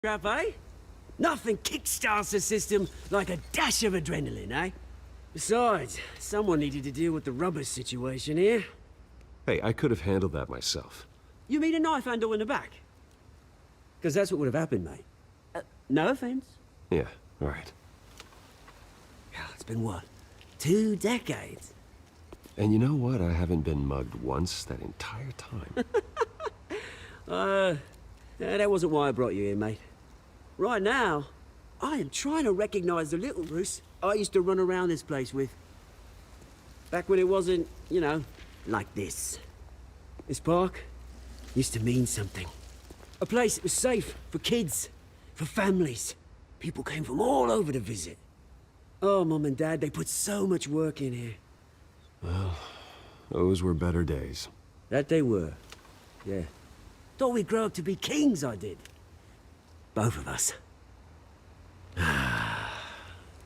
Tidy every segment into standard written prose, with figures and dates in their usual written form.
Crap, eh? Nothing kickstarts the system like a dash of adrenaline, eh? Besides, someone needed to deal with the rubber situation here. Hey, I could have handled that myself. You mean a knife handle in the back? Because that's what would have happened, mate. No offense. Yeah, right. It's been what? 2 decades? And you know what? I haven't been mugged once that entire time. That wasn't why I brought you here, mate. Right now, I am trying to recognize the little Bruce I used to run around this place with. Back when it wasn't, you know, like this. This park used to mean something. A place that was safe for kids, for families. People came from all over to visit. Oh, Mum and Dad, they put so much work in here. Well, those were better days. That they were, yeah. Thought we'd grow up to be kings, I did. Both of us.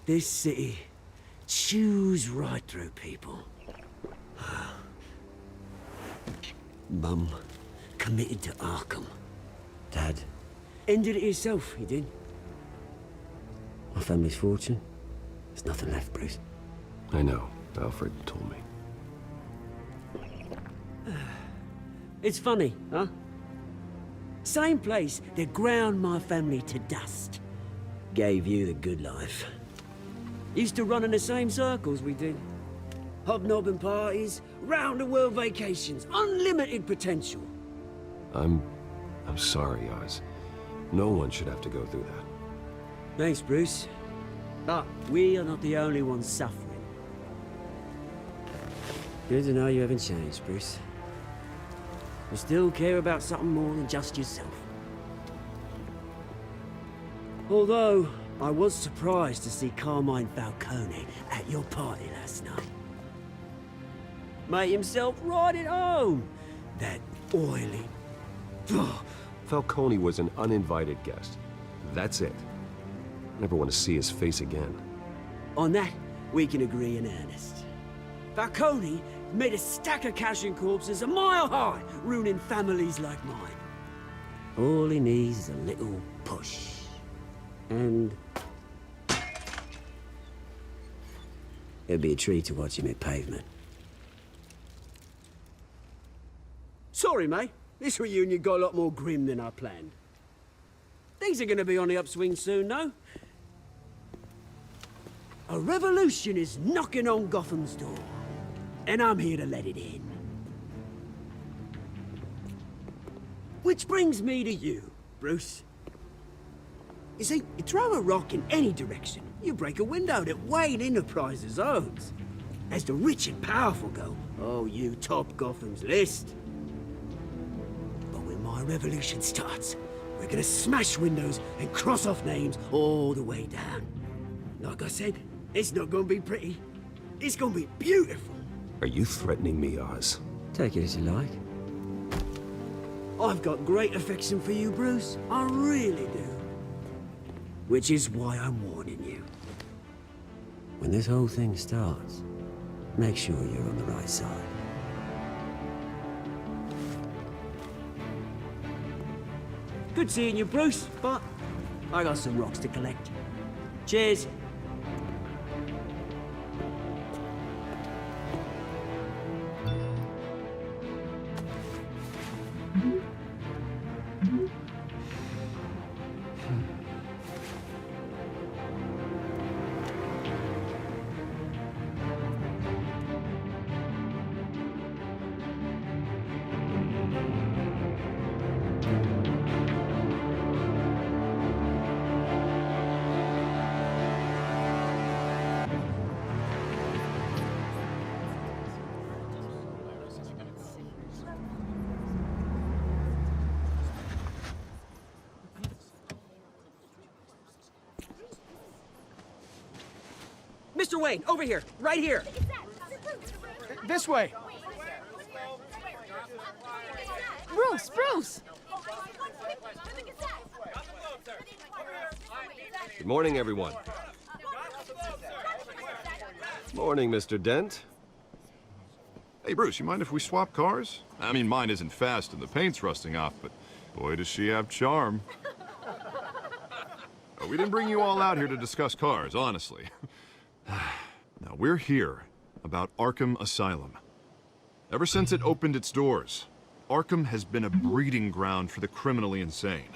This city chews right through people. Mum committed to Arkham. Dad ended it himself, he did. My family's fortune, there's nothing left, Bruce. I know. Alfred told me. It's funny, huh? Same place that ground my family to dust. Gave you the good life. Used to run in the same circles we did. Hobnobbing parties, round-the-world vacations, unlimited potential. I'm sorry, Oz. No one should have to go through that. Thanks, Bruce. But we are not the only ones suffering. Good to know you haven't changed, Bruce. You still care about something more than just yourself. Although, I was surprised to see Carmine Falcone at your party last night. Made himself right at home. That oily... Falcone was an uninvited guest. That's it. Never want to see his face again. On that, we can agree in earnest. Falcone made a stack of cash and corpses a mile high, ruining families like mine. All he needs is a little push. And... it'd be a treat to watch him hit pavement. Sorry, mate. This reunion got a lot more grim than I planned. Things are gonna be on the upswing soon, though. A revolution is knocking on Gotham's door. And I'm here to let it in. Which brings me to you, Bruce. You see, you throw a rock in any direction, you break a window that Wayne Enterprises owns. As the rich and powerful go, oh, you top Gotham's list. But when my revolution starts, we're gonna smash windows and cross off names all the way down. Like I said, it's not gonna be pretty. It's gonna be beautiful. Are you threatening me, Oz? Take it as you like. I've got great affection for you, Bruce. I really do. Which is why I'm warning you. When this whole thing starts, make sure you're on the right side. Good seeing you, Bruce, but I got some rocks to collect. Cheers. Mr. Wayne, over here, right here. This way. Bruce! Good morning, everyone. Morning, Mr. Dent. Hey, Bruce, you mind if we swap cars? I mean, mine isn't fast and the paint's rusting off, but boy, does she have charm. But we didn't bring you all out here to discuss cars, honestly. Now, we're here about Arkham Asylum. Ever since it opened its doors, Arkham has been a breeding ground for the criminally insane.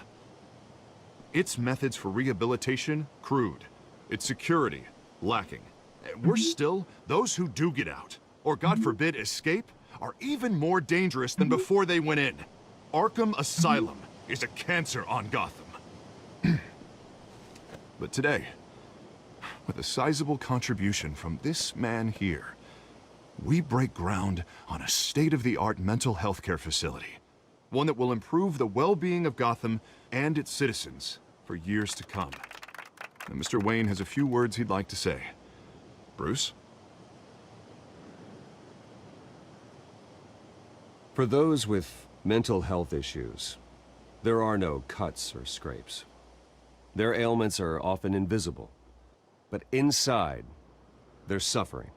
Its methods for rehabilitation, crude. Its security, lacking. Worse still, those who do get out, or God forbid escape, are even more dangerous than before they went in. Arkham Asylum is a cancer on Gotham. But today, with a sizable contribution from this man here, we break ground on a state-of-the-art mental health care facility. One that will improve the well-being of Gotham and its citizens for years to come. And Mr. Wayne has a few words he'd like to say. Bruce? For those with mental health issues, there are no cuts or scrapes. Their ailments are often invisible, but inside, they're suffering.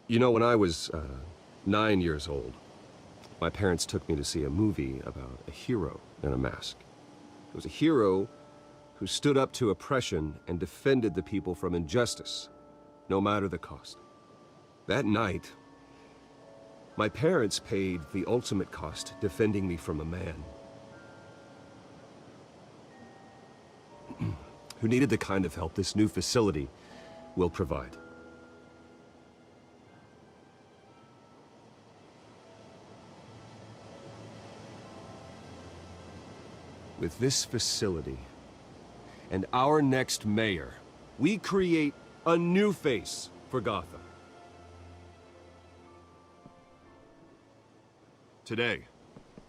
You know, when I was 9 years old, my parents took me to see a movie about a hero in a mask. It was a hero who stood up to oppression and defended the people from injustice, no matter the cost. That night, my parents paid the ultimate cost defending me from a man who needed the kind of help this new facility will provide. With this facility and our next mayor, we create a new face for Gotham. Today,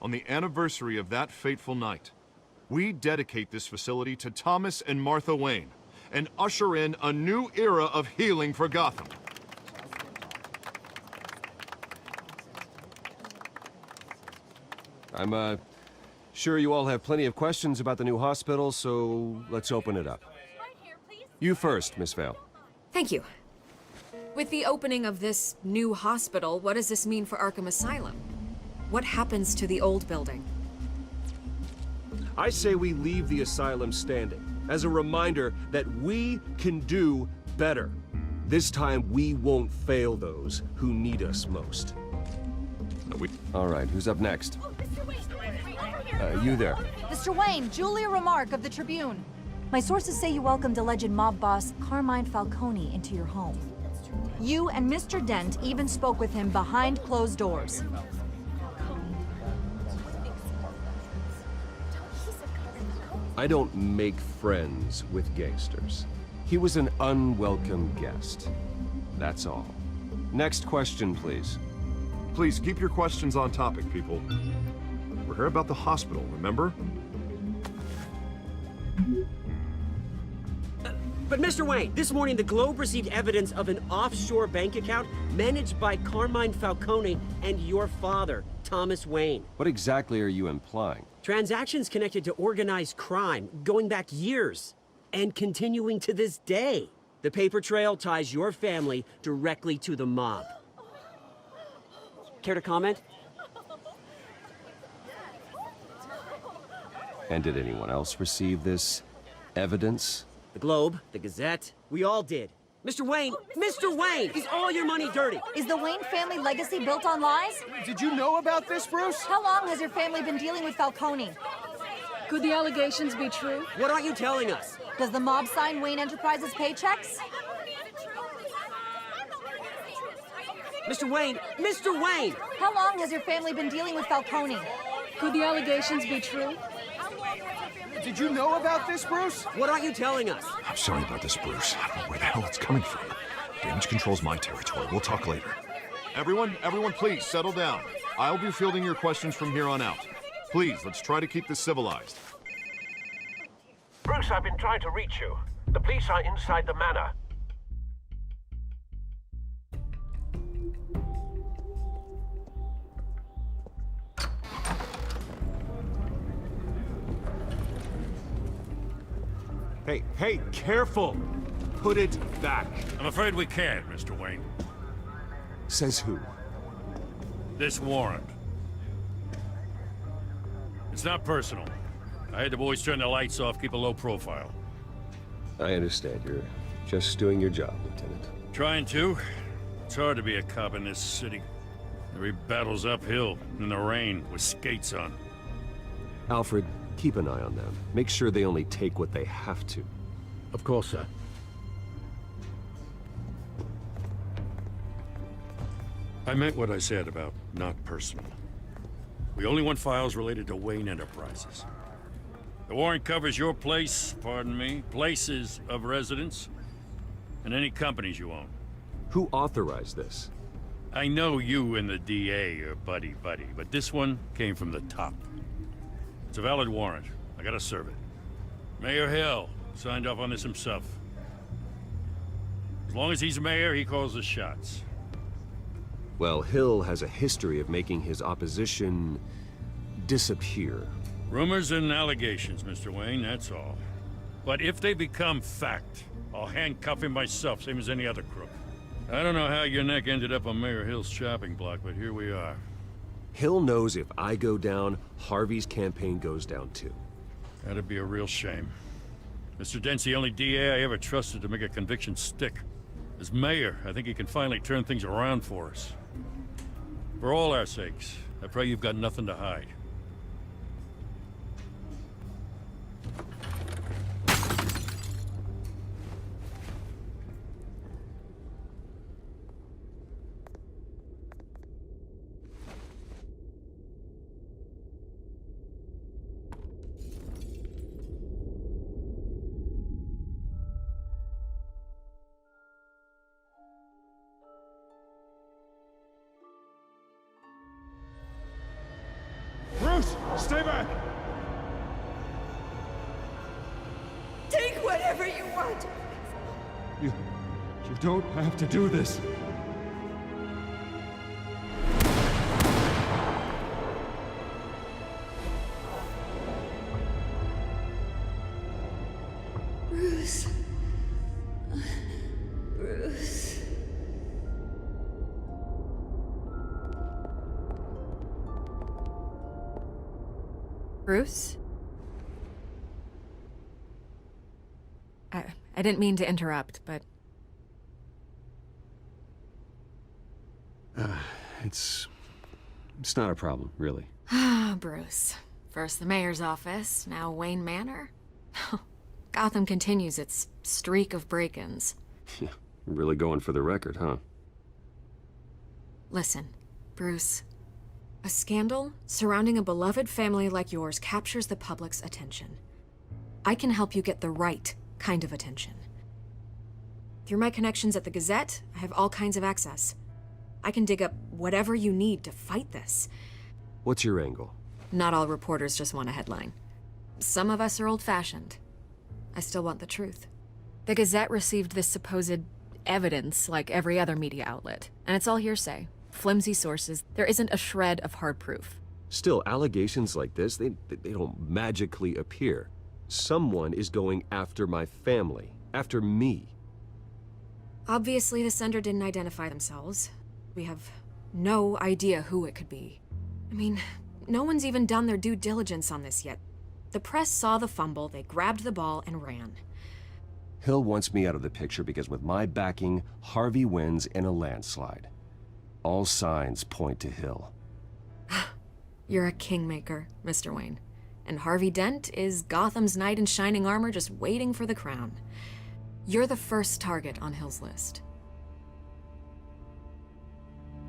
on the anniversary of that fateful night, we dedicate this facility to Thomas and Martha Wayne and usher in a new era of healing for Gotham. I'm, sure you all have plenty of questions about the new hospital, so let's open it up. You first, Miss Vale. Thank you. With the opening of this new hospital, what does this mean for Arkham Asylum? What happens to the old building? I say we leave the asylum standing, as a reminder that we can do better. This time, we won't fail those who need us most. All right, who's up next? You there. Mr. Wayne, Julia Remark of the Tribune. My sources say you welcomed alleged mob boss Carmine Falcone into your home. You and Mr. Dent even spoke with him behind closed doors. I don't make friends with gangsters. He was an unwelcome guest. That's all. Next question, please. Please keep your questions on topic, people. We're here about the hospital, remember? But Mr. Wayne, this morning the Globe received evidence of an offshore bank account managed by Carmine Falcone and your father, Thomas Wayne. What exactly are you implying? Transactions connected to organized crime, going back years, and continuing to this day. The paper trail ties your family directly to the mob. Care to comment? And did anyone else receive this evidence? The Globe, the Gazette, we all did. Mr. Wayne, is all your money dirty? Is the Wayne family legacy built on lies? Did you know about this, Bruce? How long has your family been dealing with Falcone? Could the allegations be true? What aren't you telling us? Does the mob sign Wayne Enterprises paychecks? Mr. Wayne! How long has your family been dealing with Falcone? Could the allegations be true? Did you know about this, Bruce? What aren't you telling us? I'm sorry about this, Bruce. I don't know where the hell it's coming from. Damage control's my territory. We'll talk later. Everyone, please, settle down. I'll be fielding your questions from here on out. Please, let's try to keep this civilized. Bruce, I've been trying to reach you. The police are inside the manor. Hey, careful! Put it back. I'm afraid we can't, Mr. Wayne. Says who? This warrant. It's not personal. I had the boys turn the lights off, keep a low profile. I understand. You're just doing your job, Lieutenant. Trying to. It's hard to be a cop in this city. Every battle's uphill, in the rain, with skates on. Alfred, keep an eye on them. Make sure they only take what they have to. Of course, sir. I meant what I said about not personal. We only want files related to Wayne Enterprises. The warrant covers your place, pardon me, places of residence, and any companies you own. Who authorized this? I know you and the DA are buddy-buddy, but this one came from the top. It's a valid warrant. I gotta serve it. Mayor Hill signed off on this himself. As long as he's mayor, he calls the shots. Well, Hill has a history of making his opposition disappear. Rumors and allegations, Mr. Wayne, that's all. But if they become fact, I'll handcuff him myself, same as any other crook. I don't know how your neck ended up on Mayor Hill's chopping block, but here we are. Hill knows if I go down, Harvey's campaign goes down too. That'd be a real shame. Mr. Dent's the only DA I ever trusted to make a conviction stick. As mayor, I think he can finally turn things around for us. For all our sakes, I pray you've got nothing to hide. Bruce, stay back! Take whatever you want. You don't have to do this. Bruce. Bruce. Bruce? I didn't mean to interrupt, but... It's not a problem, really. Ah, Bruce. First the mayor's office, now Wayne Manor. Gotham continues its streak of break-ins. Yeah, really going for the record, huh? Listen, Bruce. A scandal surrounding a beloved family like yours captures the public's attention. I can help you get the right kind of attention. Through my connections at the Gazette, I have all kinds of access. I can dig up whatever you need to fight this. What's your angle? Not all reporters just want a headline. Some of us are old-fashioned. I still want the truth. The Gazette received this supposed evidence like every other media outlet, and it's all hearsay. Flimsy sources. There isn't a shred of hard proof. Still, allegations like this, they don't magically appear. Someone is going after my family, after me. Obviously, the sender didn't identify themselves. We have no idea who it could be. I mean, no one's even done their due diligence on this yet. The press saw the fumble, they grabbed the ball and ran. Hill wants me out of the picture because with my backing, Harvey wins in a landslide. All signs point to Hill. You're a kingmaker, Mr. Wayne. And Harvey Dent is Gotham's knight in shining armor just waiting for the crown. You're the first target on Hill's list.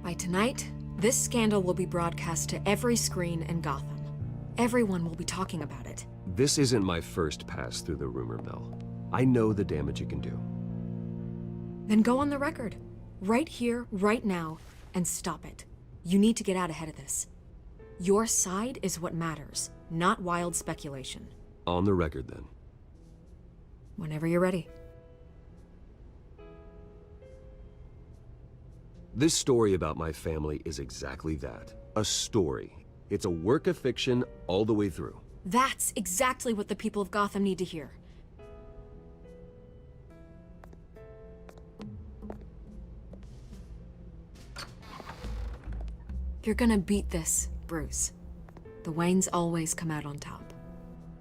By tonight, this scandal will be broadcast to every screen in Gotham. Everyone will be talking about it. This isn't my first pass through the rumor mill. I know the damage it can do. Then go on the record. Right here, right now, and stop it. You need to get out ahead of this. Your side is what matters, not wild speculation. On the record, then. Whenever you're ready. This story about my family is exactly that. A story. It's a work of fiction all the way through. That's exactly what the people of Gotham need to hear. You're gonna beat this, Bruce. The Waynes always come out on top.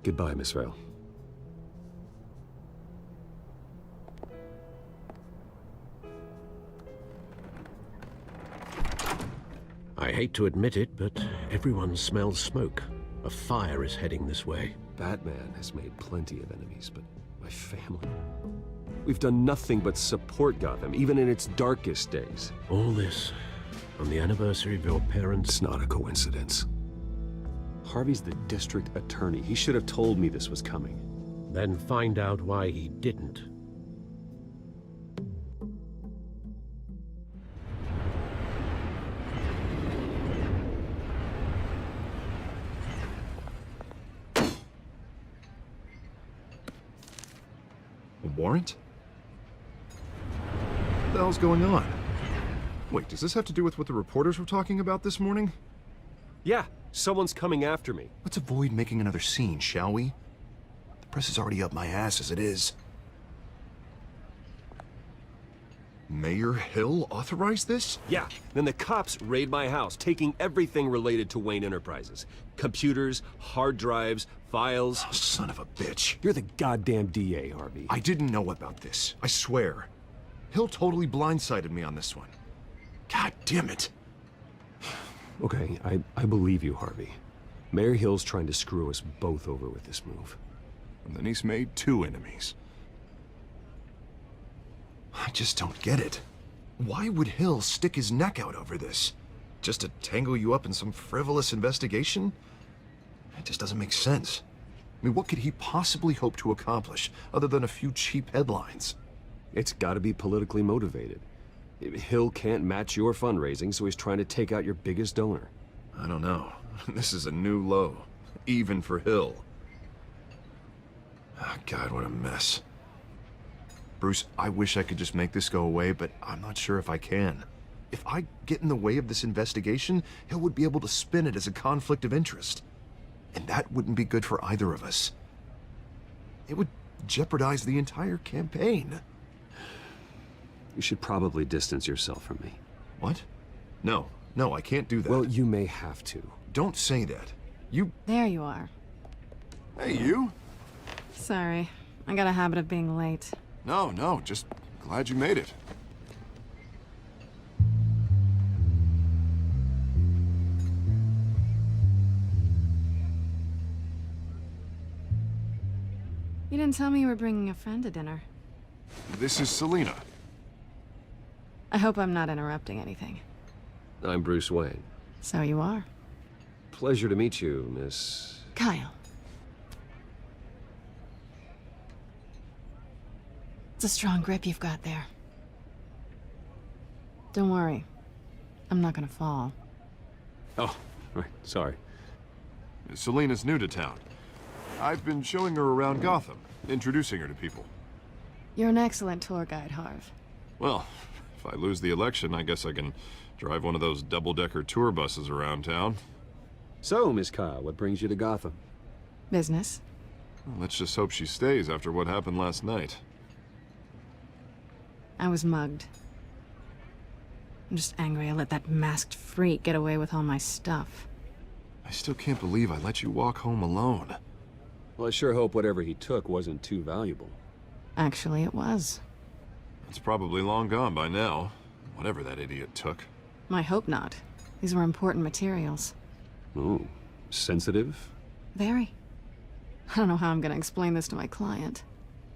Goodbye, Miss Vale. I hate to admit it, but everyone smells smoke. A fire is heading this way. Batman has made plenty of enemies, but my family... We've done nothing but support Gotham, even in its darkest days. All this on the anniversary of your parents'... It's not a coincidence. Harvey's the district attorney. He should have told me this was coming. Then find out why he didn't. A warrant? What the hell's going on? Wait, does this have to do with what the reporters were talking about this morning? Yeah, someone's coming after me. Let's avoid making another scene, shall we? The press is already up my ass as it is. Mayor Hill authorized this? Yeah, then the cops raid my house, taking everything related to Wayne Enterprises. Computers, hard drives, files. Oh, son of a bitch. You're the goddamn DA, Harvey. I didn't know about this. I swear. Hill totally blindsided me on this one. God damn it. Okay, I believe you, Harvey. Mayor Hill's trying to screw us both over with this move. And then he's made 2 enemies. I just don't get it. Why would Hill stick his neck out over this? Just to tangle you up in some frivolous investigation? It just doesn't make sense. I mean, what could he possibly hope to accomplish other than a few cheap headlines? It's gotta be politically motivated. Hill can't match your fundraising, so he's trying to take out your biggest donor. I don't know. This is a new low. Even for Hill. Oh, God, what a mess. Bruce, I wish I could just make this go away, but I'm not sure if I can. If I get in the way of this investigation, Hill would be able to spin it as a conflict of interest. And that wouldn't be good for either of us. It would jeopardize the entire campaign. You should probably distance yourself from me. What? No, I can't do that. Well, you may have to. Don't say that. You... There you are. Hey, you? Sorry. I got a habit of being late. No, just glad you made it. You didn't tell me you were bringing a friend to dinner. This is Selina. I hope I'm not interrupting anything. I'm Bruce Wayne. So you are. Pleasure to meet you, Miss... Kyle. It's a strong grip you've got there. Don't worry. I'm not gonna fall. Oh, right, sorry. Selina's new to town. I've been showing her around Gotham, introducing her to people. You're an excellent tour guide, Harv. Well, if I lose the election, I guess I can drive one of those double-decker tour buses around town. So, Miss Kyle, what brings you to Gotham? Business. Well, let's just hope she stays after what happened last night. I was mugged. I'm just angry I let that masked freak get away with all my stuff. I still can't believe I let you walk home alone. Well, I sure hope whatever he took wasn't too valuable. Actually, it was. It's probably long gone by now, whatever that idiot took. I hope not. These were important materials. Ooh, sensitive? Very. I don't know how I'm gonna explain this to my client.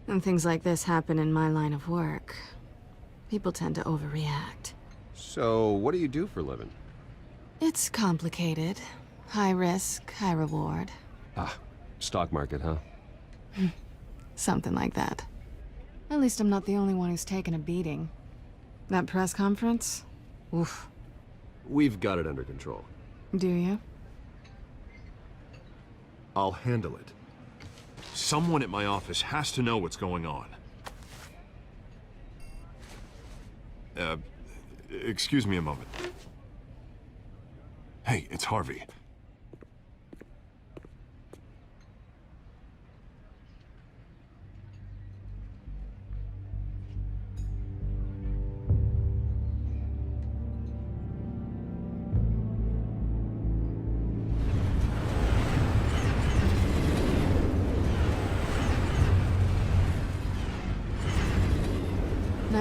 When things like this happen in my line of work, people tend to overreact. So, what do you do for a living? It's complicated. High risk, high reward. Ah, stock market, huh? Something like that. At least I'm not the only one who's taken a beating. That press conference? Oof. We've got it under control. Do you? I'll handle it. Someone at my office has to know what's going on. Excuse me a moment. Hey, it's Harvey.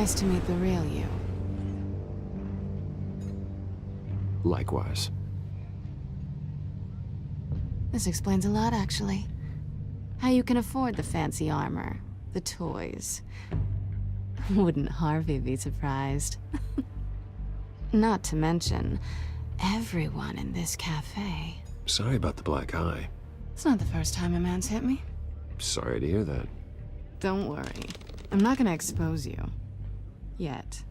Nice to meet the real you. Likewise. This explains a lot, actually. How you can afford the fancy armor, the toys. Wouldn't Harvey be surprised? Not to mention, everyone in this cafe. Sorry about the black eye. It's not the first time a man's hit me. Sorry to hear that. Don't worry. I'm not gonna expose you. Yet.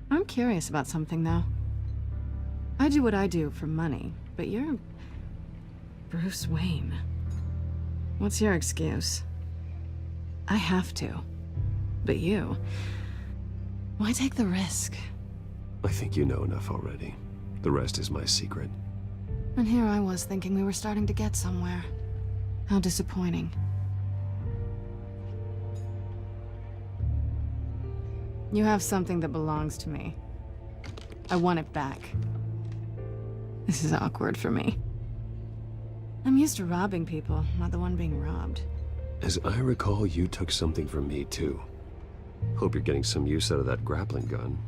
I'm curious about something, though. I do what I do for money, but you're... Bruce Wayne. What's your excuse? I have to. But you... Why take the risk? I think you know enough already. The rest is my secret. And here I was thinking we were starting to get somewhere. How disappointing. You have something that belongs to me. I want it back. This is awkward for me. I'm used to robbing people, not the one being robbed. As I recall, you took something from me, too. Hope you're getting some use out of that grappling gun.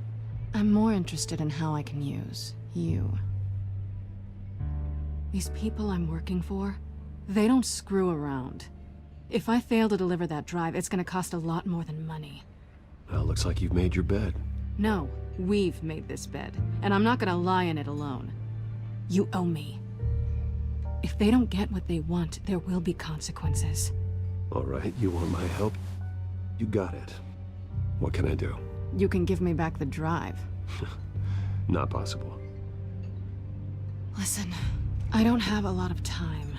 I'm more interested in how I can use you. These people I'm working for, they don't screw around. If I fail to deliver that drive, it's gonna cost a lot more than money. Well, looks like you've made your bed. No, we've made this bed, and I'm not gonna lie in it alone. You owe me. If they don't get what they want, there will be consequences. All right, you want my help? You got it. What can I do? You can give me back the drive. Not possible. Listen, I don't have a lot of time.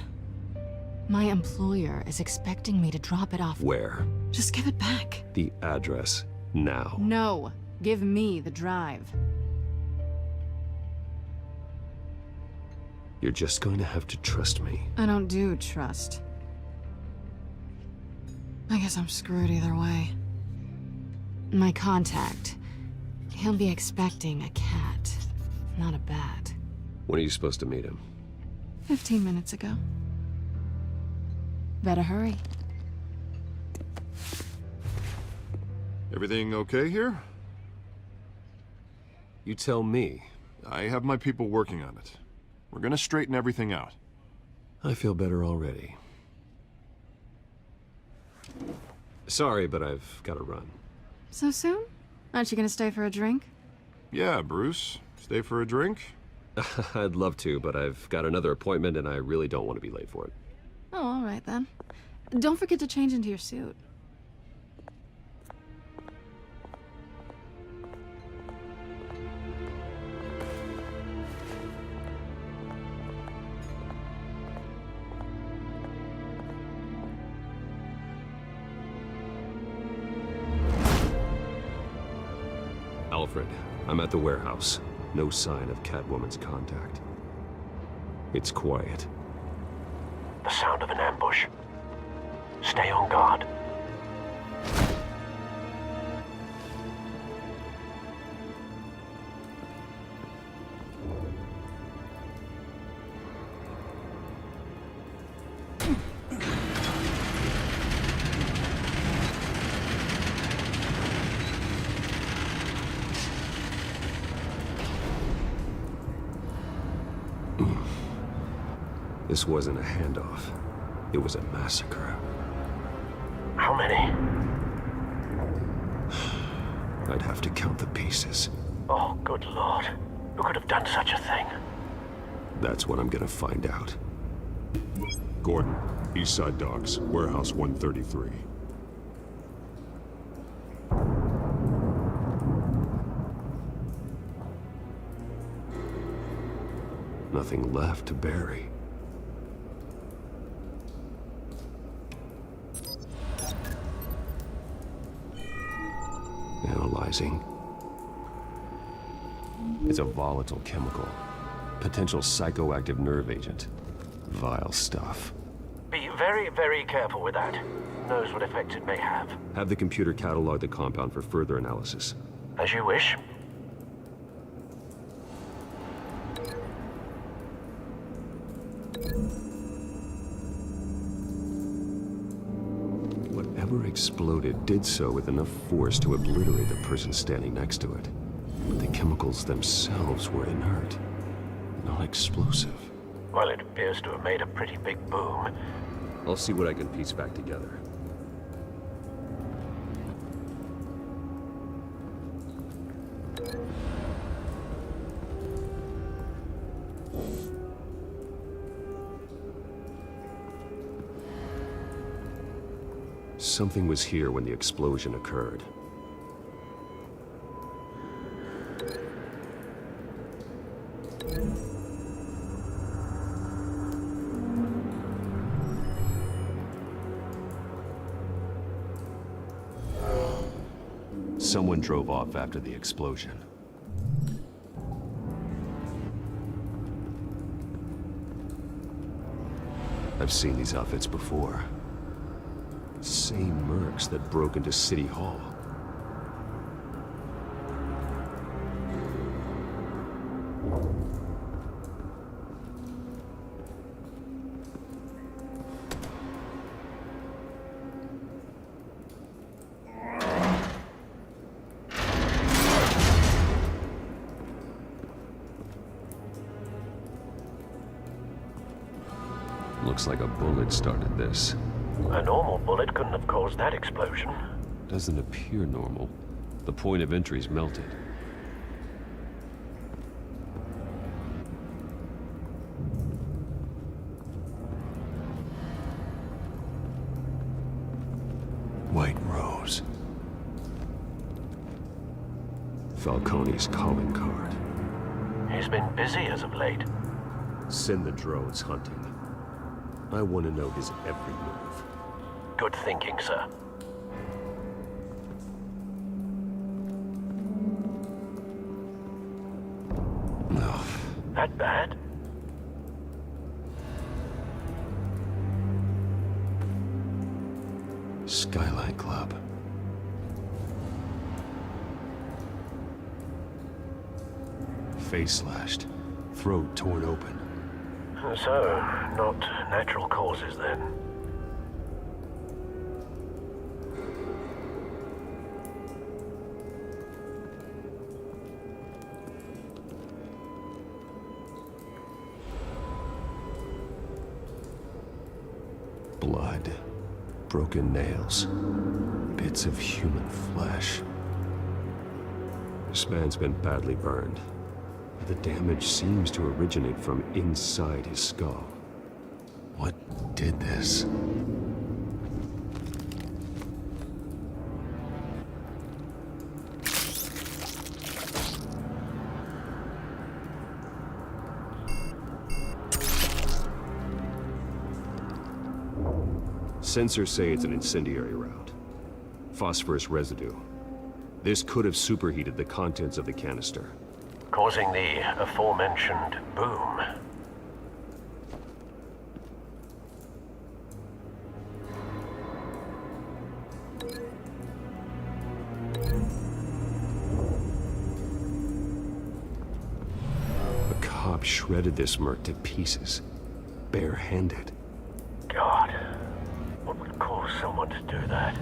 My employer is expecting me to drop it off. Where? Just give it back. The address, now. No, give me the drive. You're just going to have to trust me. I don't do trust. I guess I'm screwed either way. My contact, he'll be expecting a cat, not a bat. When are you supposed to meet him? 15 minutes ago. Better hurry. Everything okay here? You tell me. I have my people working on it. We're gonna straighten everything out. I feel better already. Sorry, but I've got to run. So soon? Aren't you gonna stay for a drink? Yeah, Bruce. Stay for a drink? I'd love to, but I've got another appointment and I really don't want to be late for it. Oh, all right then. Don't forget to change into your suit. Alfred, I'm at the warehouse. No sign of Catwoman's contact. It's quiet. The sound of an ambush. Stay on guard. This wasn't a handoff. It was a massacre. How many? I'd have to count the pieces. Oh, good lord. Who could have done such a thing? That's what I'm gonna find out. Gordon, Eastside Docks, Warehouse 133. Nothing left to bury. Analyzing. It's a volatile chemical. Potential psychoactive nerve agent. Vile stuff. Be very, very careful with that. Knows what effect it may have. Have the computer catalog the compound for further analysis. As you wish. whatever exploded did so with enough force to obliterate the person standing next to it. But the chemicals themselves were inert, not explosive. Well, it appears to have made a pretty big boom. I'll see what I can piece back together. Something was here when the explosion occurred. Someone drove off after the explosion. I've seen these outfits before. Same mercs that broke into City Hall. Looks like a bullet started this. A normal bullet couldn't have caused that explosion. Doesn't appear normal. The point of entry's melted. White Rose. Falcone's calling card. He's been busy as of late. Send the drones hunting. I want to know his every move. Good thinking, sir. No. That bad? Skyline Club. Face slashed. Throat torn open. So, not natural causes then. Blood. Broken nails. Bits of human flesh. This man's been badly burned. The damage seems to originate from inside his skull. What did this? Sensors say it's an incendiary route. Phosphorus residue. This could have superheated the contents of the canister, Causing the aforementioned boom. A cop shredded this merc to pieces, barehanded. God, what would cause someone to do that?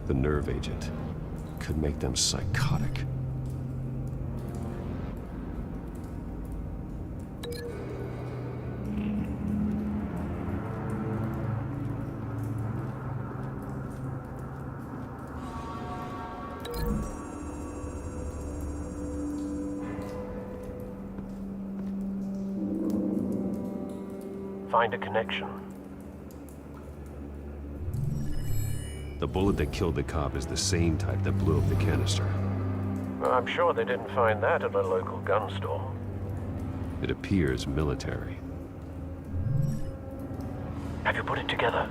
The nerve agent could make them psychotic. Find a connection. The bullet that killed the cop is the same type that blew up the canister. I'm sure they didn't find that at a local gun store. It appears military. Have you put it together?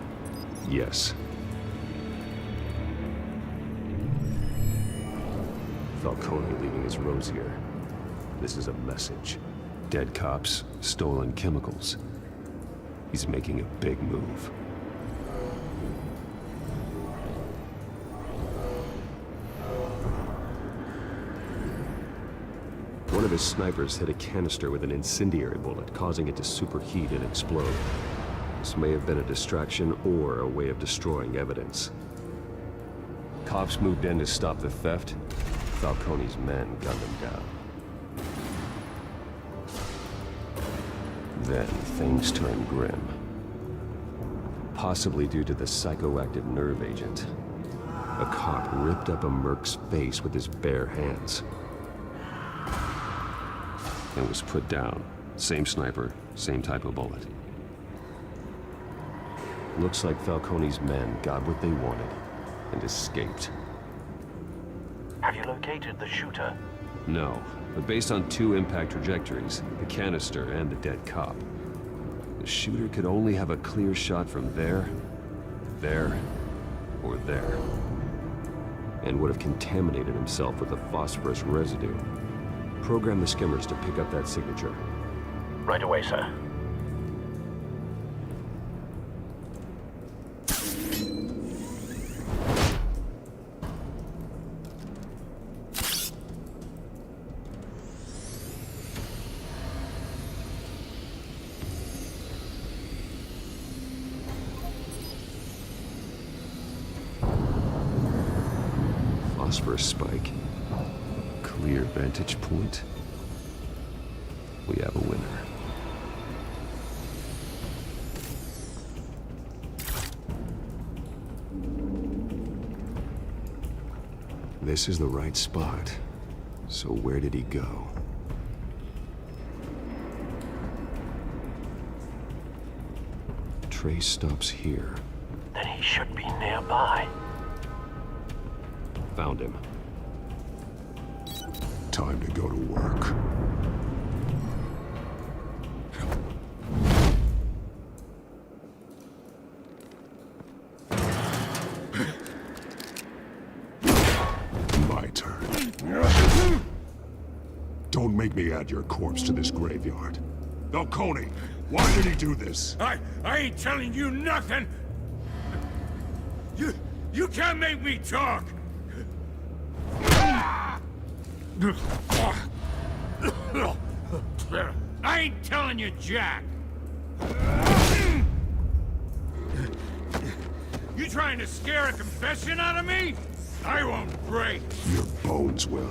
Yes. Falcone leaving his rose here. This is a message. Dead cops, stolen chemicals. He's making a big move. One of his snipers hit a canister with an incendiary bullet, causing it to superheat and explode. This may have been a distraction or a way of destroying evidence. Cops moved in to stop the theft. Falcone's men gunned them down. Then things turned grim. Possibly due to the psychoactive nerve agent. A cop ripped up a merc's face with his bare hands. And was put down. Same sniper, same type of bullet. Looks like Falcone's men got what they wanted and escaped. Have you located the shooter? No, but based on 2 impact trajectories, the canister and the dead cop, the shooter could only have a clear shot from there, or there, and would have contaminated himself with the phosphorus residue. Program the skimmers to pick up that signature. Right away, sir. Phosphorus spike. Clear vantage point. We have a winner. This is the right spot. So where did he go? Trace stops here. Then he should be nearby. Found him. Time to go to work. My turn. Don't make me add your corpse to this graveyard. Falcone, why did he do this? I ain't telling you nothing! You can't make me talk! I ain't telling you, Jack! You trying to scare a confession out of me? I won't break! Your bones will.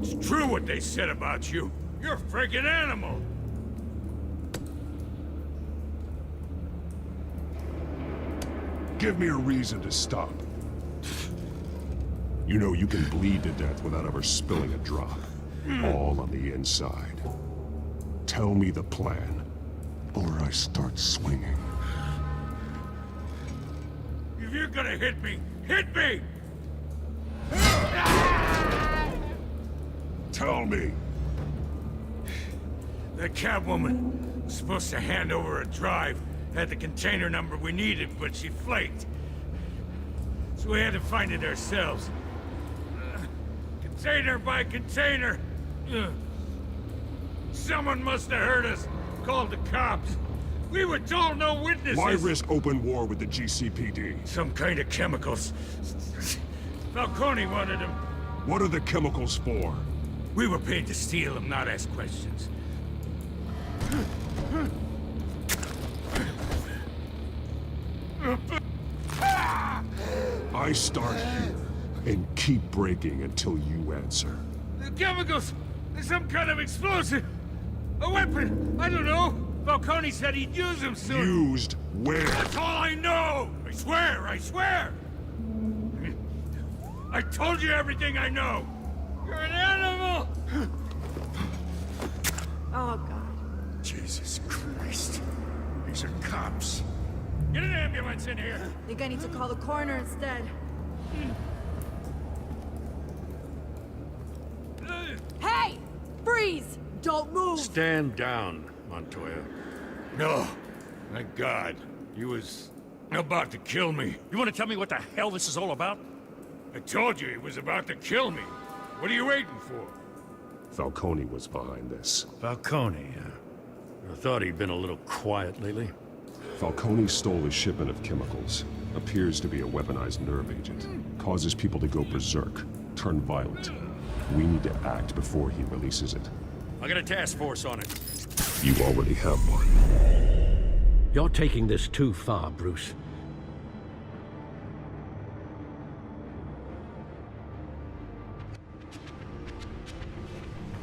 It's true what they said about you. You're a freaking animal! Give me a reason to stop. You know you can bleed to death without ever spilling a drop. All on the inside. Tell me the plan, or I start swinging. If you're gonna hit me, hit me! Tell me! The Catwoman was supposed to hand over a drive, had the container number we needed, but she flaked. So we had to find it ourselves. Container by container. Someone must have heard us, called the cops. We were told no witnesses. Why risk open war with the GCPD? Some kind of chemicals. Falcone wanted them. What are the chemicals for? We were paid to steal them, not ask questions. I start here and keep breaking until you answer. The chemicals! Some kind of explosive! A weapon! I don't know! Falcone said he'd use them soon! Used where? That's all I know! I swear! I swear! I told you everything I know! You're an animal! Oh, God. Jesus Christ. These are cops. Get an ambulance in here! Think I need to call the coroner instead. Hey! Freeze! Don't move! Stand down, Montoya. No. Thank God. He was about to kill me. You want to tell me what the hell this is all about? I told you he was about to kill me. What are you waiting for? Falcone was behind this. Falcone, I thought he'd been a little quiet lately. Falcone stole a shipment of chemicals. Appears to be a weaponized nerve agent. Causes people to go berserk, turn violent. We need to act before he releases it. I got a task force on it. You already have one. You're taking this too far, Bruce.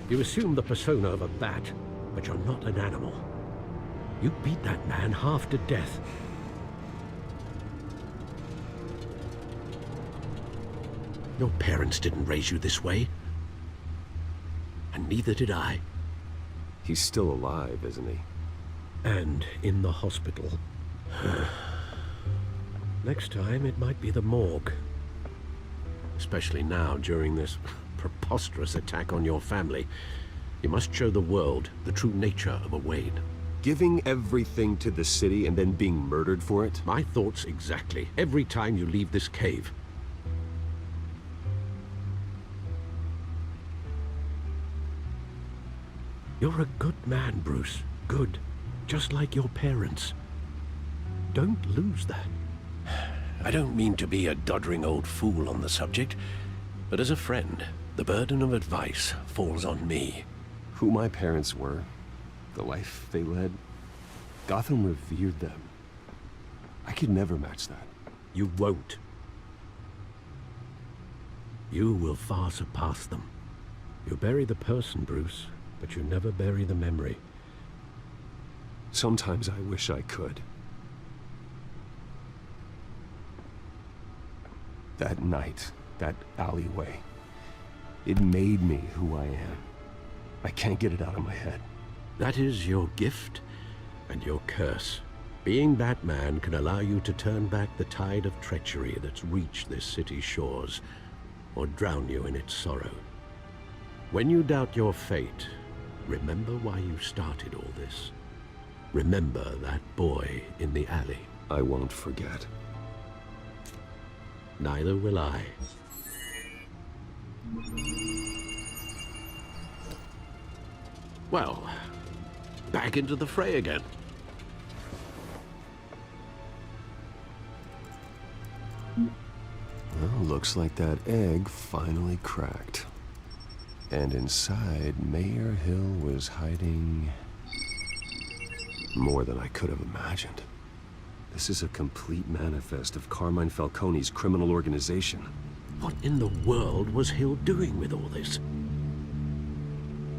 You assume the persona of a bat, but you're not an animal. You beat that man half to death. Your parents didn't raise you this way. And neither did I. He's still alive, isn't he? And in the hospital. Next time, it might be the morgue. Especially now, during this preposterous attack on your family. You must show the world the true nature of a Wayne. Giving everything to the city and then being murdered for it? My thoughts exactly. Every time you leave this cave. You're a good man, Bruce. Good. Just like your parents. Don't lose that. I don't mean to be a doddering old fool on the subject, but as a friend, the burden of advice falls on me. Who my parents were, the life they led, Gotham revered them. I could never match that. You won't. You will far surpass them. You bury the person, Bruce, but you never bury the memory. Sometimes I wish I could. That night, that alleyway, it made me who I am. I can't get it out of my head. That is your gift and your curse. Being Batman can allow you to turn back the tide of treachery that's reached this city's shores, or drown you in its sorrow. When you doubt your fate, remember why you started all this. Remember that boy in the alley. I won't forget. Neither will I. Well, back into the fray again. Well, looks like that egg finally cracked. And inside, Mayor Hill was hiding more than I could have imagined. This is a complete manifest of Carmine Falcone's criminal organization. What in the world was Hill doing with all this?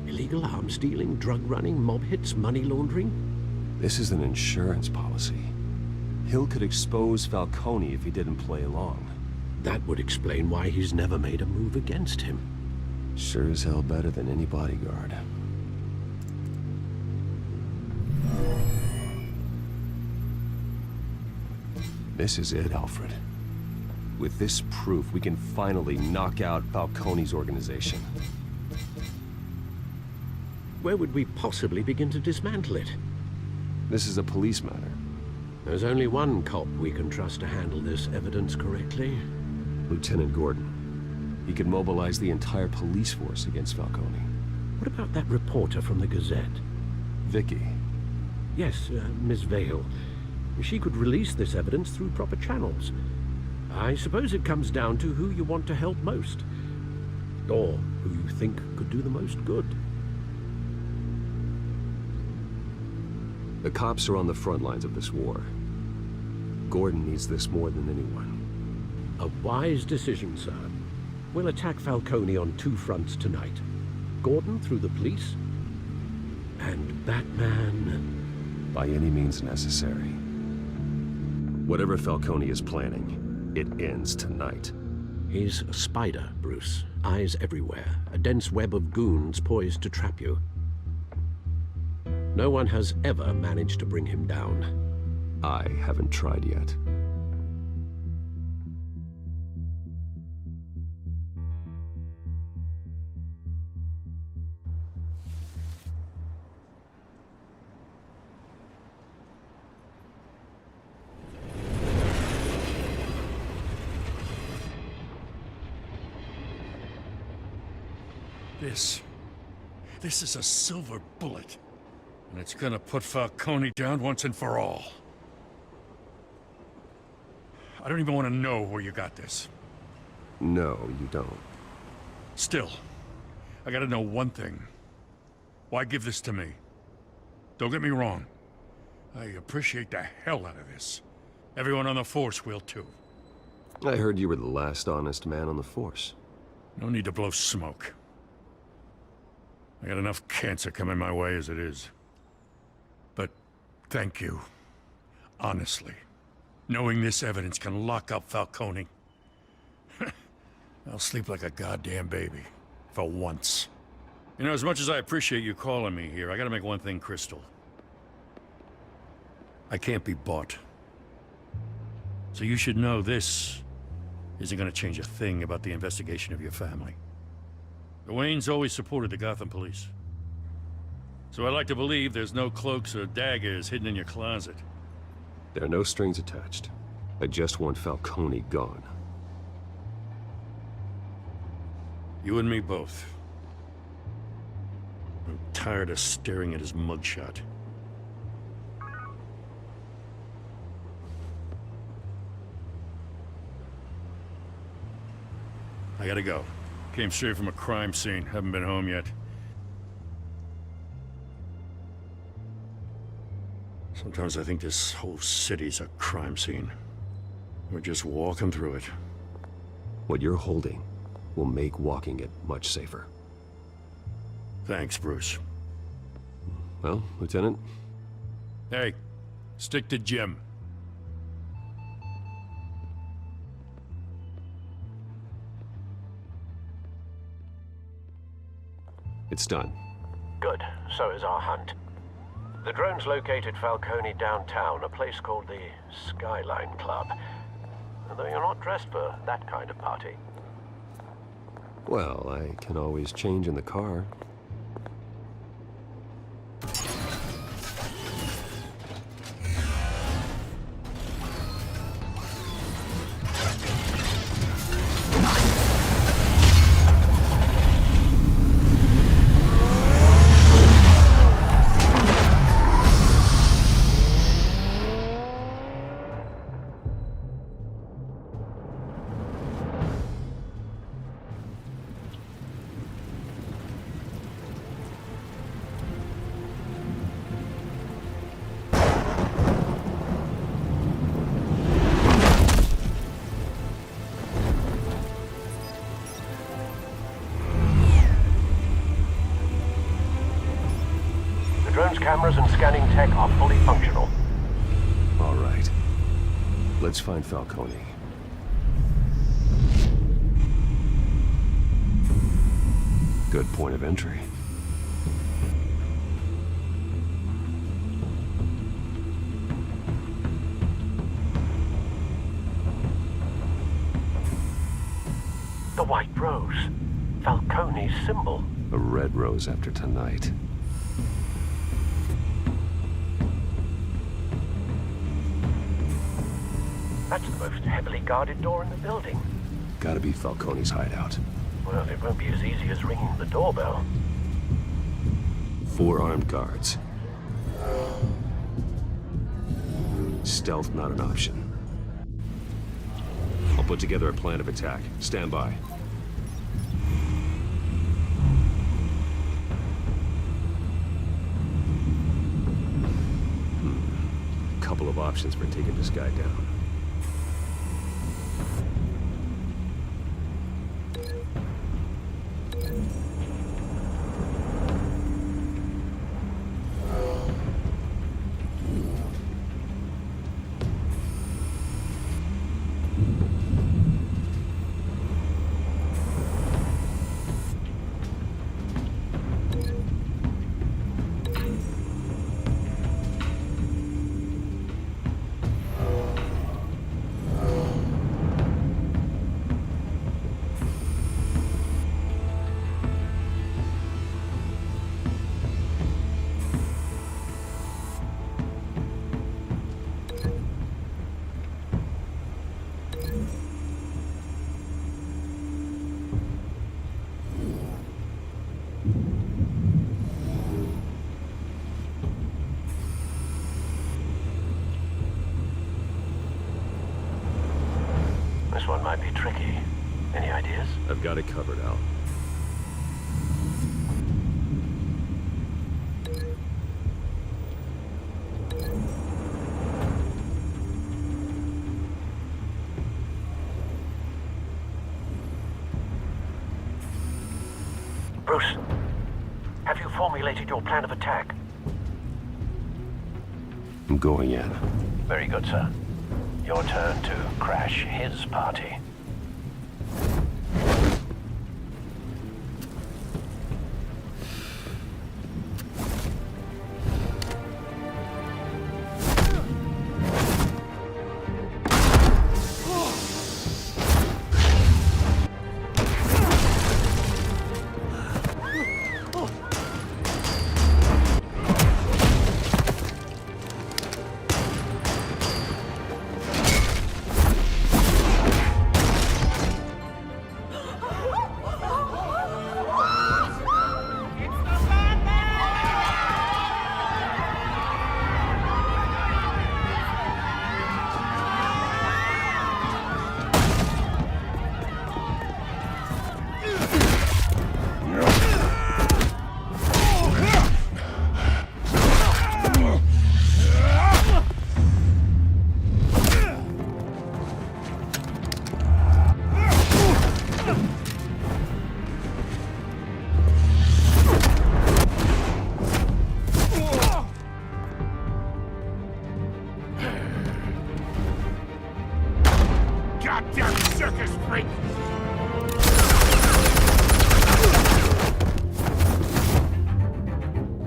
Illegal arms dealing, drug running, mob hits, money laundering? This is an insurance policy. Hill could expose Falcone if he didn't play along. That would explain why he's never made a move against him. Sure as hell better than any bodyguard. This is it, Alfred. With this proof, we can finally knock out Falcone's organization. Where would we possibly begin to dismantle it? This is a police matter. There's only one cop we can trust to handle this evidence correctly. Lieutenant Gordon. He could mobilize the entire police force against Falcone. What about that reporter from the Gazette? Vicky. Yes, Miss Vale. She could release this evidence through proper channels. I suppose it comes down to who you want to help most. Or who you think could do the most good. The cops are on the front lines of this war. Gordon needs this more than anyone. A wise decision, sir. We'll attack Falcone on two fronts tonight. Gordon through the police, and Batman... by any means necessary. Whatever Falcone is planning, it ends tonight. He's a spider, Bruce. Eyes everywhere. A dense web of goons poised to trap you. No one has ever managed to bring him down. I haven't tried yet. This is a silver bullet. And it's gonna put Falcone down once and for all. I don't even want to know where you got this. No, you don't. Still, I gotta know one thing. Why give this to me? Don't get me wrong. I appreciate the hell out of this. Everyone on the Force will too. I heard you were the last honest man on the Force. No need to blow smoke. I got enough cancer coming my way as it is. But thank you. Honestly. Knowing this evidence can lock up Falcone. I'll sleep like a goddamn baby. For once. You know, as much as I appreciate you calling me here, I gotta make one thing crystal. I can't be bought. So you should know this isn't gonna change a thing about the investigation of your family. The Waynes always supported the Gotham police. So I like to believe there's no cloaks or daggers hidden in your closet. There are no strings attached. I just want Falcone gone. You and me both. I'm tired of staring at his mugshot. I gotta go. Came straight from a crime scene. Haven't been home yet. Sometimes I think this whole city's a crime scene. We're just walking through it. What you're holding will make walking it much safer. Thanks, Bruce. Well, Lieutenant? Hey, stick to Jim. It's done. Good. So is our hunt. The drones located Falcone downtown, a place called the Skyline Club. Though you're not dressed for that kind of party. Well, I can always change in the car. Drone's cameras and scanning tech are fully functional. All right. Let's find Falcone. Good point of entry. The white rose. Falcone's symbol. A red rose after tonight. That's the most heavily guarded door in the building. Gotta be Falcone's hideout. Well, it won't be as easy as ringing the doorbell. 4 armed guards. Stealth not an option. I'll put together a plan of attack. Stand by. Couple of options for taking this guy down. This one might be tricky. Any ideas? I've got it covered, Al. Bruce, have you formulated your plan of attack? I'm going in. Very good, sir. Your turn to crash his party.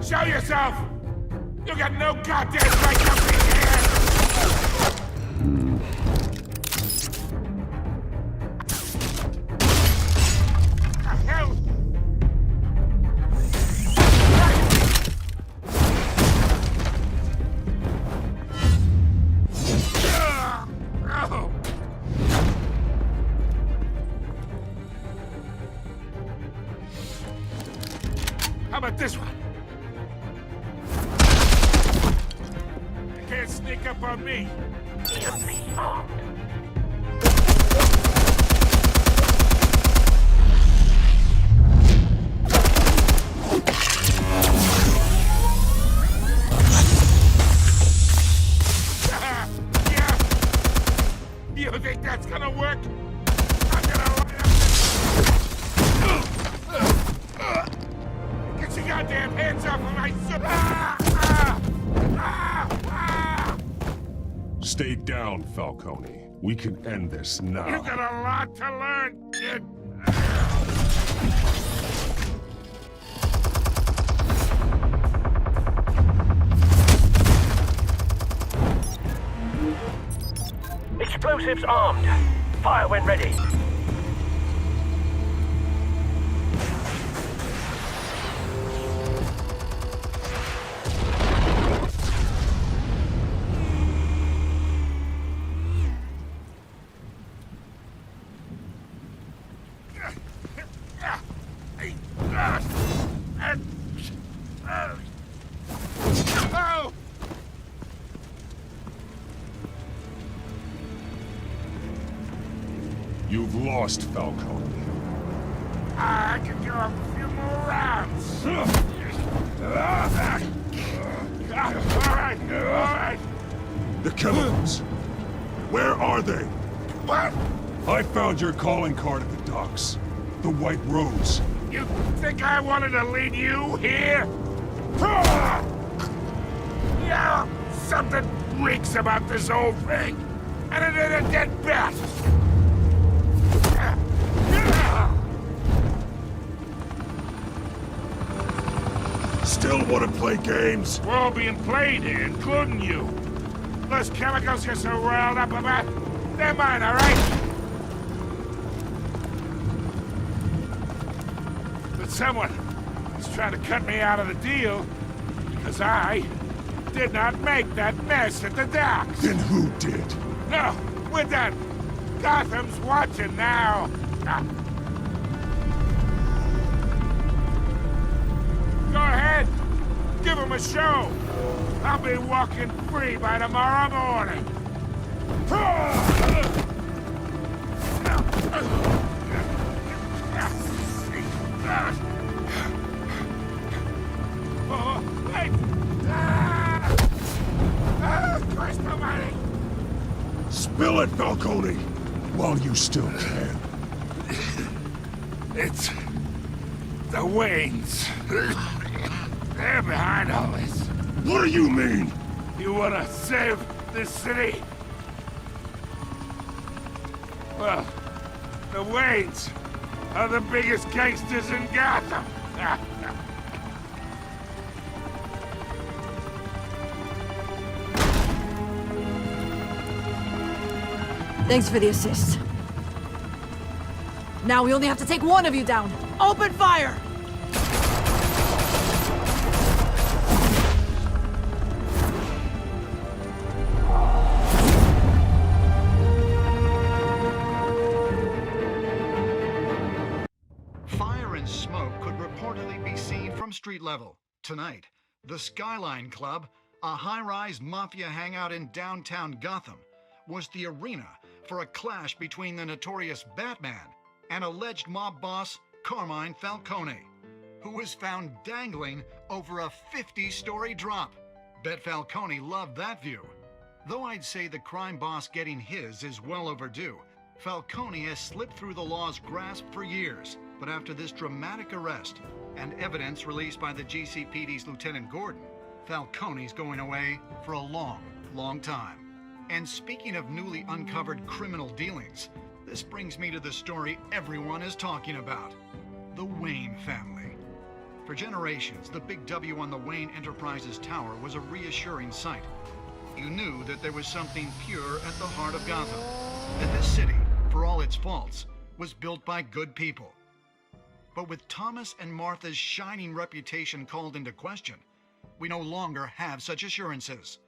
Show yourself! You got no goddamn right to be here! The hell? How about this one? Can't sneak up on me. EMP armed. Yeah. You think that's gonna work? I'm gonna light up this. Get your goddamn hands off of my son. Stay down, Falcone. We can end this now. You got a lot to learn, kid. Explosives armed. Fire when ready. You've lost, Falcone. I can do a few more rounds. All right. The chemicals. Where are they? What? I found your calling card at the docks. The White Rose. You think I wanted to lead you here? Yeah, something reeks about this whole thing. And it ain't a dead bat. Still want to play games? We're all being played here, including you. Those chemicals you're so riled up about, they're mine, all right? But someone is trying to cut me out of the deal because I did not make that mess at the docks. Then who did? No, we're done. Gotham's watching now. Go ahead. Give him a show. I'll be walking free by tomorrow morning. Spill it, Falcone! While you still can. It's... the Waynes. They're behind all this. What do you mean? You wanna save this city? Well, the Waynes are the biggest gangsters in Gotham. Thanks for the assist. Now we only have to take one of you down. Open fire! Fire and smoke could reportedly be seen from street level. Tonight, the Skyline Club, a high-rise mafia hangout in downtown Gotham, was the arena for a clash between the notorious Batman and alleged mob boss Carmine Falcone, who was found dangling over a 50-story drop. Bet Falcone loved that view. Though I'd say the crime boss getting his is well overdue, Falcone has slipped through the law's grasp for years. But after this dramatic arrest and evidence released by the GCPD's Lieutenant Gordon, Falcone's going away for a long, long time. And speaking of newly uncovered criminal dealings, this brings me to the story everyone is talking about. The Wayne family. For generations, the big W on the Wayne Enterprises Tower was a reassuring sight. You knew that there was something pure at the heart of Gotham. That this city, for all its faults, was built by good people. But with Thomas and Martha's shining reputation called into question, we no longer have such assurances.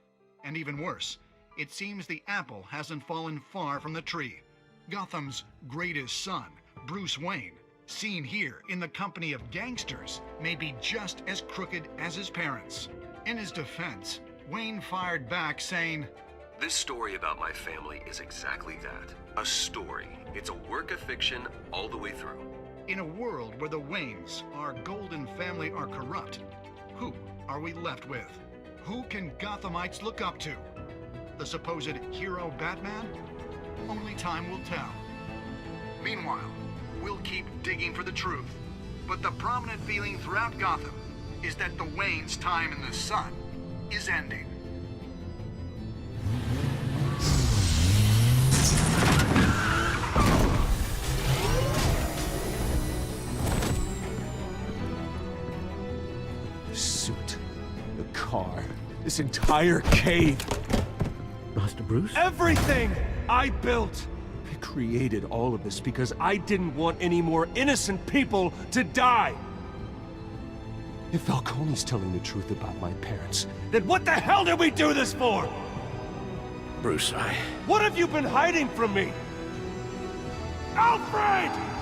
And even worse, it seems the apple hasn't fallen far from the tree. Gotham's greatest son, Bruce Wayne, seen here in the company of gangsters, may be just as crooked as his parents. In his defense, Wayne fired back saying, This story about my family is exactly that. A story. It's a work of fiction all the way through. In a world where the Waynes, our golden family, are corrupt, who are we left with? Who can Gothamites look up to? The supposed hero Batman? Only time will tell. Meanwhile, we'll keep digging for the truth. But the prominent feeling throughout Gotham is that the Waynes' time in the sun is ending. The suit, the car, this entire cave. Master Bruce? Everything I built! I created all of this because I didn't want any more innocent people to die! If Falcone's telling the truth about my parents, then what the hell did we do this for? Bruce, What have you been hiding from me? Alfred!